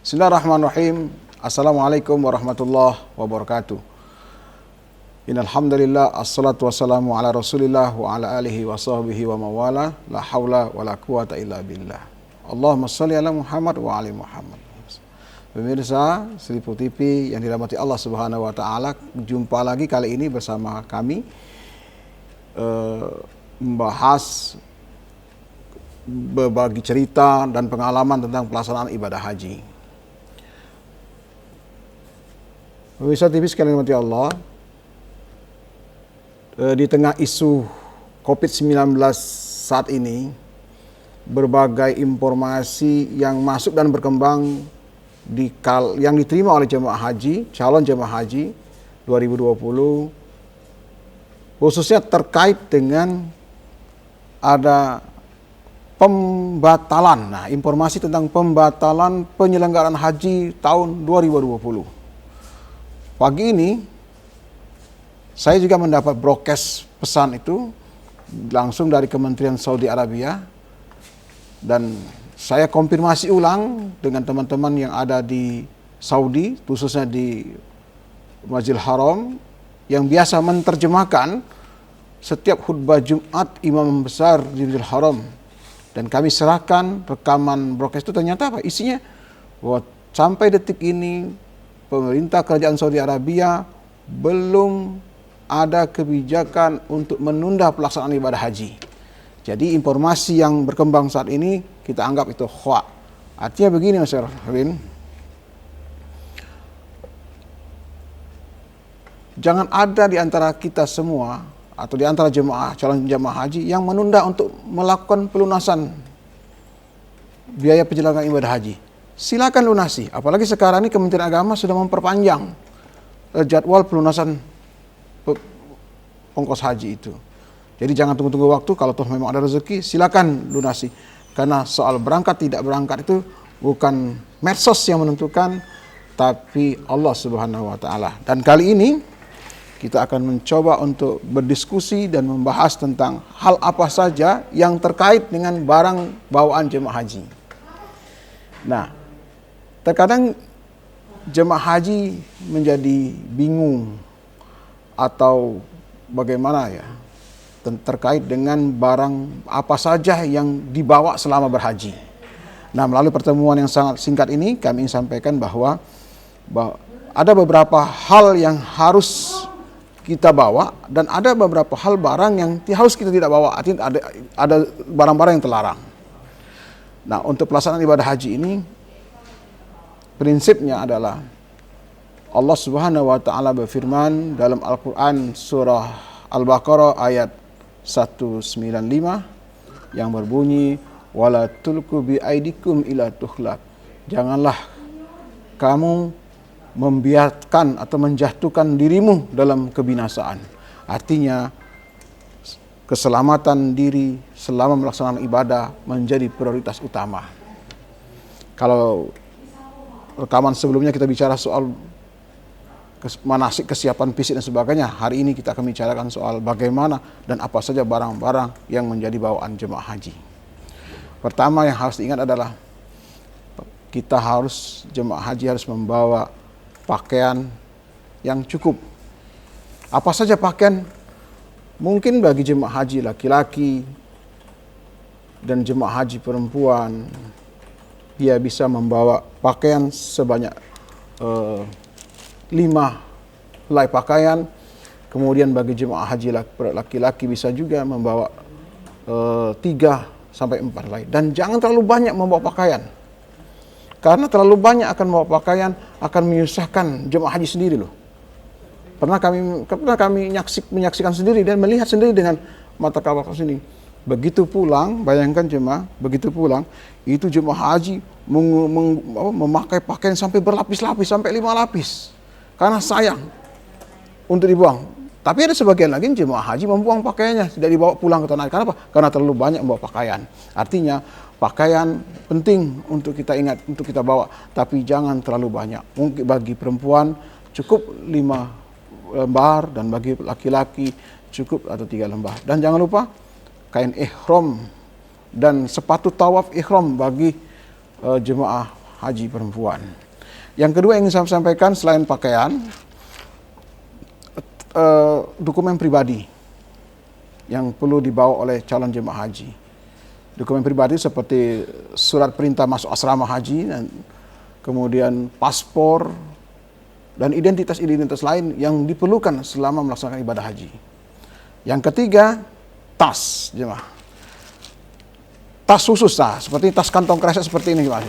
Bismillahirrahmanirrahim. Assalamualaikum warahmatullahi wabarakatuh. Innal hamdalillah assalatu wassalamu ala Rasulillah wa ala alihi wa sahbihi wa mawala la haula wala quwata illa billah. Allahumma shalli ala Muhammad wa ali Muhammad. Pemirsa Seribu TV yang dirahmati Allah Subhanahu wa taala, jumpa lagi kali ini bersama kami membahas berbagi cerita dan pengalaman tentang pelaksanaan ibadah haji. Pemirsa TV sekalian dirahmati Allah, di tengah isu COVID-19 saat ini, berbagai informasi yang masuk dan berkembang yang diterima oleh jemaah haji, calon jemaah haji 2020, khususnya terkait dengan ada pembatalan. Nah, informasi tentang pembatalan penyelenggaraan haji tahun 2020. Pagi ini saya juga mendapat broadcast pesan itu langsung dari Kementerian Saudi Arabia, dan saya konfirmasi ulang dengan teman-teman yang ada di Saudi, khususnya di Masjidil Haram, yang biasa menerjemahkan setiap khutbah Jumat imam besar di Masjidil Haram. Dan kami serahkan rekaman broadcast itu, ternyata apa? Isinya bahwa sampai detik ini pemerintah kerajaan Saudi Arabia belum ada kebijakan untuk menunda pelaksanaan ibadah haji. Jadi informasi yang berkembang saat ini kita anggap itu hoax. Artinya begini Mas Erwin, jangan ada di antara kita semua atau di antara calon jemaah haji yang menunda untuk melakukan pelunasan biaya penyelenggaraan ibadah haji. Silakan lunasi, apalagi sekarang ini Kementerian Agama sudah memperpanjang jadwal pelunasan ongkos haji itu. Jadi jangan tunggu-tunggu waktu, kalau toh memang ada rezeki silakan lunasi. Karena soal berangkat tidak berangkat itu bukan medsos yang menentukan, tapi Allah Subhanahu wa taala. Dan kali ini kita akan mencoba untuk berdiskusi dan membahas tentang hal apa saja yang terkait dengan barang bawaan jemaah haji. Nah, terkadang jemaah haji menjadi bingung atau bagaimana ya terkait dengan barang apa saja yang dibawa selama berhaji. Nah, melalui pertemuan yang sangat singkat ini kami ingin sampaikan bahwa ada beberapa hal yang harus kita bawa dan ada beberapa hal barang yang harus kita tidak bawa. Artinya ada barang-barang yang terlarang. Nah, untuk pelaksanaan ibadah haji ini prinsipnya adalah Allah Subhanahu wa taala berfirman dalam Al-Qur'an surah Al-Baqarah ayat 195 yang berbunyi wala tulqu bi aidikum ila tuhlak. Janganlah kamu membiarkan atau menjatuhkan dirimu dalam kebinasaan. Artinya keselamatan diri selama melaksanakan ibadah menjadi prioritas utama. Kalau rekaman sebelumnya kita bicara soal manasik, kesiapan fisik dan sebagainya, hari ini kita akan bicarakan soal bagaimana dan apa saja barang-barang yang menjadi bawaan jemaah haji. Pertama yang harus diingat adalah jemaah haji harus membawa pakaian yang cukup. Apa saja pakaian? Mungkin bagi jemaah haji laki-laki dan jemaah haji perempuan, dia bisa membawa pakaian sebanyak 5 helai pakaian. Kemudian bagi jemaah haji laki-laki bisa juga membawa 3 sampai 4 helai. Dan jangan terlalu banyak membawa pakaian, karena terlalu banyak akan membawa pakaian akan menyusahkan jemaah haji sendiri loh. Pernah kami menyaksikan sendiri dan melihat sendiri dengan mata kepala sendiri. Begitu pulang, bayangkan jemaah, begitu pulang, itu jemaah haji memakai pakaian sampai berlapis-lapis, sampai 5 lapis. Karena sayang untuk dibuang. Tapi ada sebagian lagi jemaah haji membuang pakaiannya, tidak dibawa pulang ke tanah air. Karena apa? Karena terlalu banyak membawa pakaian. Artinya pakaian penting untuk kita ingat, untuk kita bawa, tapi jangan terlalu banyak. Mungkin bagi perempuan cukup 5 lembar dan bagi laki-laki cukup atau 3 lembar. Dan jangan lupa kain ihram dan sepatu tawaf ihram bagi jemaah haji perempuan. Yang kedua yang ingin saya sampaikan selain pakaian, dokumen pribadi yang perlu dibawa oleh calon jemaah haji. Dokumen pribadi seperti surat perintah masuk asrama haji, dan kemudian paspor, dan identitas-identitas lain yang diperlukan selama melaksanakan ibadah haji. Yang ketiga, tas jemaah. Tas khusus, seperti tas kantong kresek seperti ini jemaah.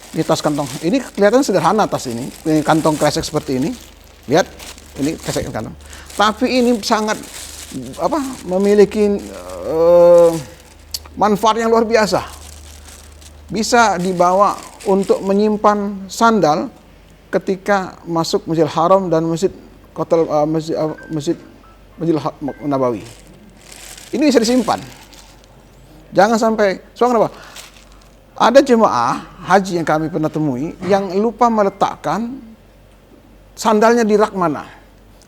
Ini tas kantong, ini kelihatan sederhana tas ini kantong kresek seperti ini. Lihat, ini kresek kantong. Tapi ini sangat memiliki manfaat yang luar biasa. Bisa dibawa untuk menyimpan sandal ketika masuk Masjidil Haram dan Masjidil Nabawi. Ini bisa disimpan. Jangan sampai, soalnya kenapa? Ada jemaah haji yang kami pernah temui yang lupa meletakkan sandalnya di rak mana.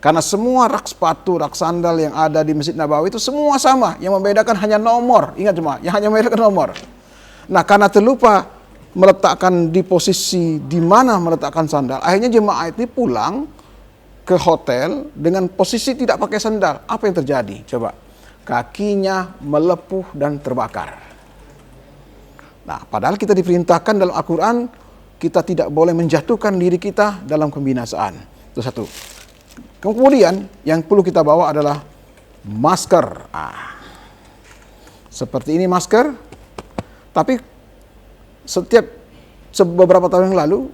Karena semua rak sepatu, rak sandal yang ada di Masjid Nabawi itu semua sama. Yang membedakan hanya nomor. Ingat jemaah, yang hanya membedakan nomor. Nah, karena terlupa meletakkan di posisi di mana meletakkan sandal, akhirnya jemaah ini pulang ke hotel dengan posisi tidak pakai sandal. Apa yang terjadi? Coba. Kakinya melepuh dan terbakar. Nah, padahal kita diperintahkan dalam Al-Quran, kita tidak boleh menjatuhkan diri kita dalam kebinasaan. Itu satu. Kemudian, yang perlu kita bawa adalah masker. Seperti ini masker, tapi beberapa tahun yang lalu,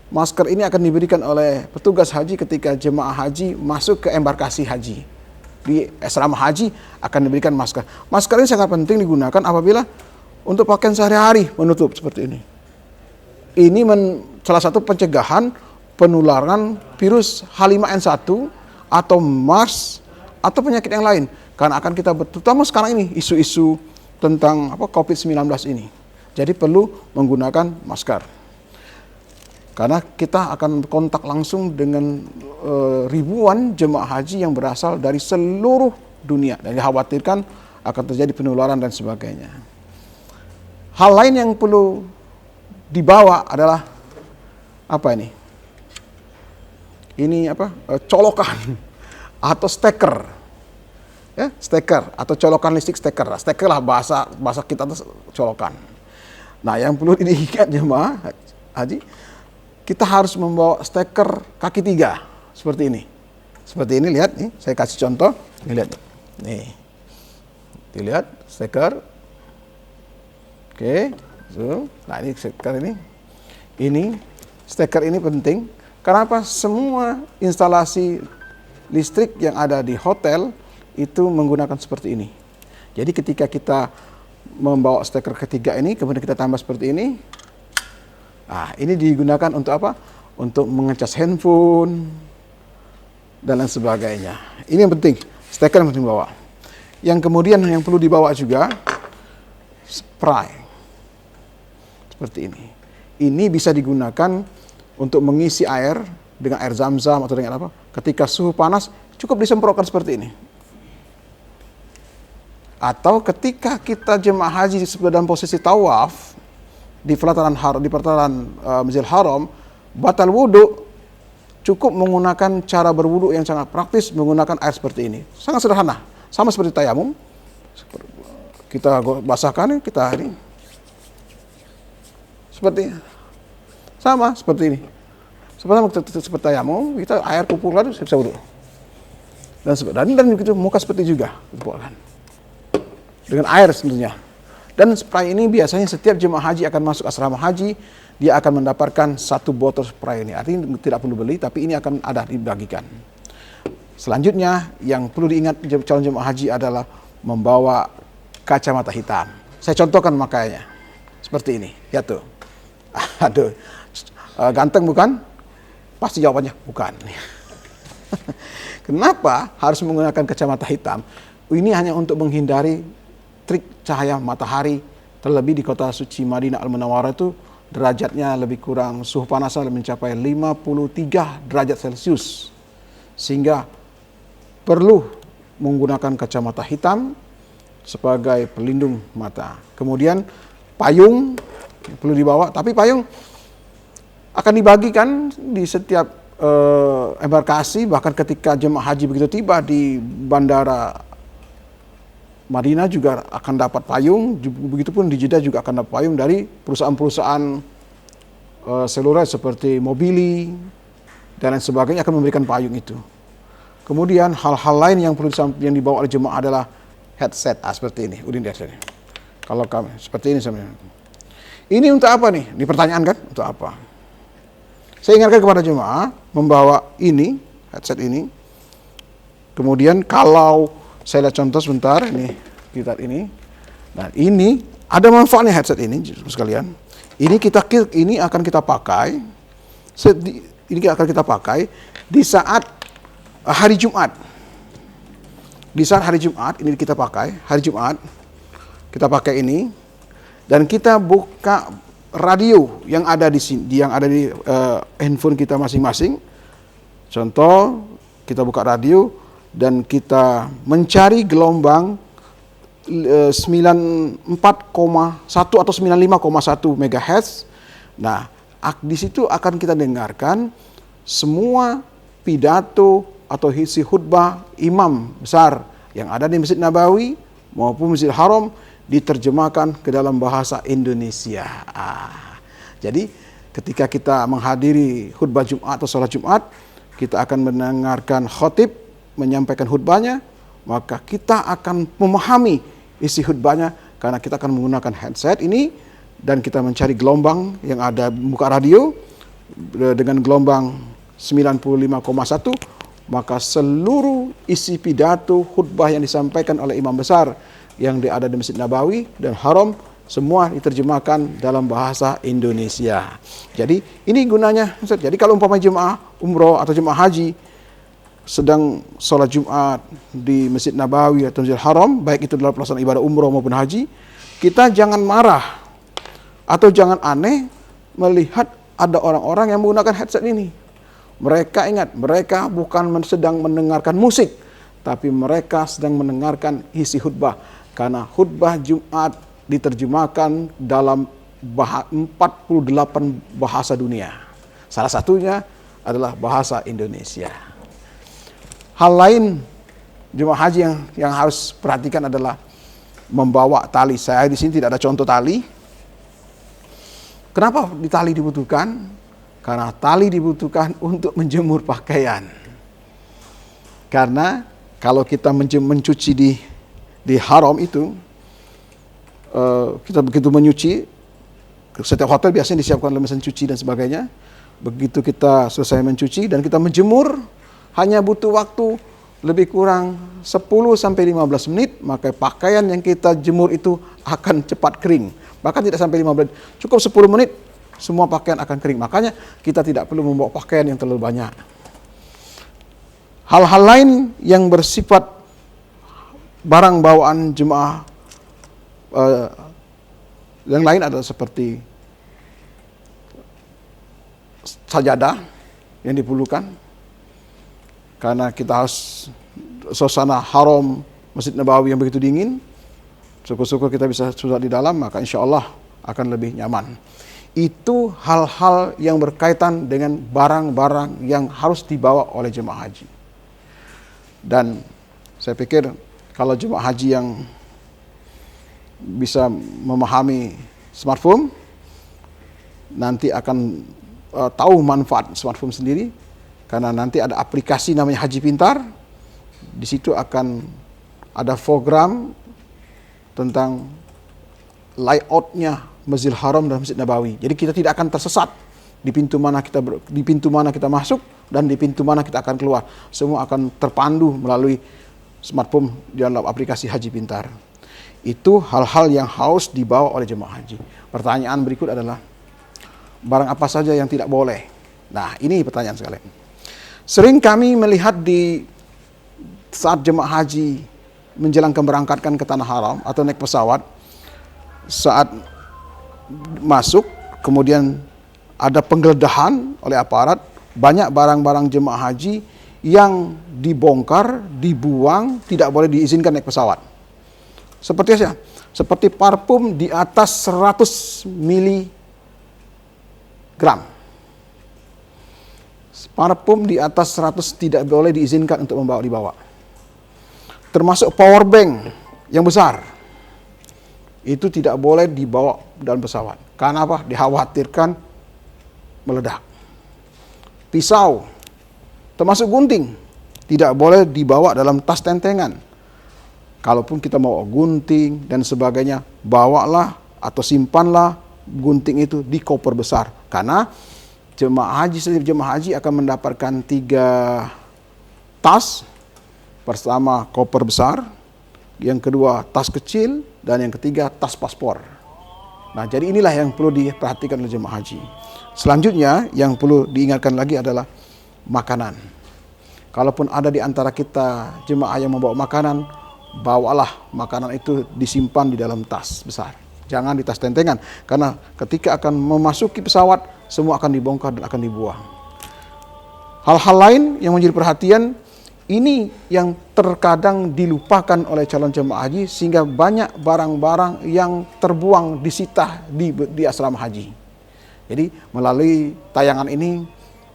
masker ini akan diberikan oleh petugas haji ketika jemaah haji masuk ke embarkasi haji. Di asrama haji akan diberikan masker. Masker ini sangat penting digunakan apabila untuk pakaian sehari-hari menutup seperti ini. Ini salah satu pencegahan penularan virus H5N1 atau MERS atau penyakit yang lain. Karena akan kita terutama sekarang ini isu-isu tentang COVID-19 ini. Jadi perlu menggunakan masker. Karena kita akan kontak langsung dengan ribuan jemaah haji yang berasal dari seluruh dunia. Dan dikhawatirkan akan terjadi penularan dan sebagainya. Hal lain yang perlu dibawa adalah apa ini? Ini colokan atau steker. Ya, steker atau colokan listrik steker. Steker lah bahasa kita itu colokan. Nah, yang perlu diingat jemaah haji, kita harus membawa steker kaki 3 seperti ini. Seperti ini, lihat nih, saya kasih contoh. Nih, lihat. Nih. Dilihat steker. Oke, so, nah ini steker ini. Ini steker ini penting. Kenapa? Semua instalasi listrik yang ada di hotel itu menggunakan seperti ini. Jadi ketika kita membawa steker ketiga ini, kemudian kita tambah seperti ini. Nah, ini digunakan untuk apa? Untuk mengecas handphone dan lain sebagainya. Ini yang penting, steker yang penting dibawa. Yang kemudian yang perlu dibawa juga spray. Seperti ini. Ini bisa digunakan untuk mengisi air dengan air zam-zam atau dengan apa? Ketika suhu panas, cukup disemprotkan seperti ini. Atau ketika kita jemaah haji dalam posisi tawaf di pelataran Masjidil Haram, batal wudhu, cukup menggunakan cara berwudhu yang sangat praktis menggunakan air seperti ini. Sangat sederhana, sama seperti tayamum. Kita basahkan, kita ini sama seperti ini. Seperti tayamum, kita air kumpulkan bisa wudhu. Dan begitu muka seperti juga kumpulkan. Dengan air tentunya. Dan spray ini biasanya setiap jemaah haji akan masuk asrama haji, dia akan mendapatkan 1 botol spray ini. Artinya tidak perlu beli, tapi ini akan ada dibagikan. Selanjutnya, yang perlu diingat calon jemaah haji adalah membawa kacamata hitam. Saya contohkan makanya. Seperti ini. Lihat tuh. Aduh. Ganteng bukan? Pasti jawabannya bukan. Kenapa harus menggunakan kacamata hitam? Ini hanya untuk menghindari trik cahaya matahari, terlebih di kota suci Madinah Al-Munawwarah itu derajatnya lebih kurang, suhu panasnya mencapai 53 derajat Celcius. Sehingga perlu menggunakan kacamata hitam sebagai pelindung mata. Kemudian payung perlu dibawa, tapi payung akan dibagikan di setiap embarkasi, bahkan ketika jemaah haji begitu tiba di bandara Madinah juga akan dapat payung, begitupun di Jeddah juga akan dapat payung dari perusahaan-perusahaan seluler seperti Mobili dan lain sebagainya akan memberikan payung itu. Kemudian hal-hal lain yang perlu yang dibawa oleh jemaah adalah headset seperti ini. Udin lihat sini. Kalau kami seperti ini sebenarnya. Ini untuk apa nih? Ini pertanyaan kan? Untuk apa? Saya ingatkan kepada jemaah membawa ini, headset ini. Kemudian kalau saya lihat contoh sebentar, ini kita ini. Nah, ini ada manfaatnya headset ini sekalian. Ini akan kita pakai di saat hari Jumat. Di saat hari Jumat ini kita pakai, hari Jumat kita pakai ini dan kita buka radio yang ada di sini, yang ada di handphone kita masing-masing. Contoh, kita buka radio dan kita mencari gelombang 94,1 atau 95,1 MHz. Nah, di situ akan kita dengarkan semua pidato atau isi khutbah imam besar yang ada di Masjid Nabawi maupun Masjid Haram diterjemahkan ke dalam bahasa Indonesia. Jadi ketika kita menghadiri khutbah Jumat atau sholat Jumat, kita akan mendengarkan khatib menyampaikan khutbahnya, maka kita akan memahami isi khutbahnya karena kita akan menggunakan headset ini dan kita mencari gelombang yang ada buka radio dengan gelombang 95,1, maka seluruh isi pidato khutbah yang disampaikan oleh imam besar yang ada di Masjid Nabawi dan Haram semua diterjemahkan dalam bahasa Indonesia. Jadi ini gunanya. Jadi kalau umpama jemaah umroh atau jemaah haji sedang sholat Jumat di Masjid Nabawi atau Masjid Haram, baik itu dalam pelaksanaan ibadah umroh maupun haji, kita jangan marah atau jangan aneh melihat ada orang-orang yang menggunakan headset ini. Mereka ingat, mereka bukan sedang mendengarkan musik, tapi mereka sedang mendengarkan isi khutbah. Karena khutbah Jumat diterjemahkan dalam 48 bahasa dunia. Salah satunya adalah bahasa Indonesia. Hal lain jemaah haji yang harus perhatikan adalah membawa tali. Saya di sini tidak ada contoh tali. Kenapa tali dibutuhkan? Karena tali dibutuhkan untuk menjemur pakaian. Karena kalau kita mencuci di haram itu, kita begitu menyuci, setiap hotel biasanya disiapkan mesin cuci dan sebagainya. Begitu kita selesai mencuci dan kita menjemur, hanya butuh waktu lebih kurang 10-15 menit, maka pakaian yang kita jemur itu akan cepat kering. Bahkan tidak sampai 15 menit, cukup 10 menit, semua pakaian akan kering. Makanya kita tidak perlu membawa pakaian yang terlalu banyak. Hal-hal lain yang bersifat barang bawaan jemaah yang lain adalah seperti sajadah yang diperlukan. Karena kita harus suasana haram Masjid Nabawi yang begitu dingin, syukur-syukur kita bisa sholat di dalam, maka insya Allah akan lebih nyaman. Itu hal-hal yang berkaitan dengan barang-barang yang harus dibawa oleh jemaah haji. Dan saya pikir kalau jemaah haji yang bisa memahami smartphone, nanti akan tahu manfaat smartphone sendiri. Karena nanti ada aplikasi namanya Haji Pintar. Di situ akan ada program tentang layoutnya Masjidil Haram dan Masjid Nabawi. Jadi kita tidak akan tersesat di pintu mana kita masuk dan di pintu mana kita akan keluar. Semua akan terpandu melalui smartphone di dalam aplikasi Haji Pintar. Itu hal-hal yang harus dibawa oleh jemaah haji. Pertanyaan berikut adalah, barang apa saja yang tidak boleh? Nah, ini pertanyaan sekalian. Sering kami melihat di saat jemaah haji menjelang keberangkatan ke Tanah Haram atau naik pesawat, saat masuk kemudian ada penggeledahan oleh aparat, banyak barang-barang jemaah haji yang dibongkar, dibuang, tidak boleh diizinkan naik pesawat. Seperti apa? Seperti parfum di atas 100 miligram. Parfum di atas 100 tidak boleh diizinkan untuk dibawa. Termasuk power bank yang besar. Itu tidak boleh dibawa dalam pesawat. Karena apa? Dikhawatirkan meledak. Pisau, termasuk gunting, tidak boleh dibawa dalam tas tentengan. Kalaupun kita mau gunting dan sebagainya, bawalah atau simpanlah gunting itu di koper besar. Karena setiap jemaah haji akan mendapatkan 3 tas. Pertama koper besar, yang kedua tas kecil, dan yang ketiga tas paspor. Nah, jadi inilah yang perlu diperhatikan oleh jemaah haji. Selanjutnya yang perlu diingatkan lagi adalah makanan. Kalaupun ada di antara kita jemaah yang membawa makanan, bawalah makanan itu disimpan di dalam tas besar. Jangan di tas tentengan, karena ketika akan memasuki pesawat, semua akan dibongkar dan akan dibuang. Hal-hal lain yang menjadi perhatian, ini yang terkadang dilupakan oleh calon jemaah haji, sehingga banyak barang-barang yang terbuang, disita di asrama haji. Jadi melalui tayangan ini,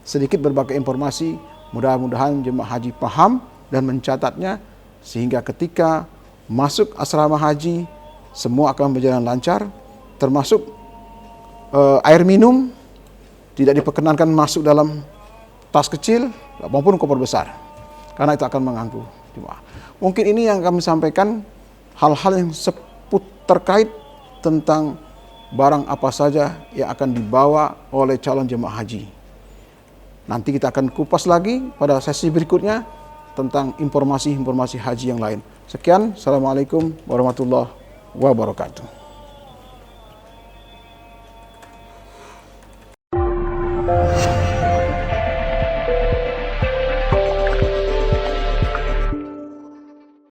sedikit berbagai informasi, mudah-mudahan jemaah haji paham dan mencatatnya, sehingga ketika masuk asrama haji, semua akan berjalan lancar, termasuk air minum tidak diperkenankan masuk dalam tas kecil maupun koper besar, karena itu akan mengganggu jemaah. Mungkin ini yang kami sampaikan, hal-hal yang terkait tentang barang apa saja yang akan dibawa oleh calon jemaah haji. Nanti kita akan kupas lagi pada sesi berikutnya tentang informasi-informasi haji yang lain. Sekian, Assalamualaikum warahmatullahi wabarakatuh.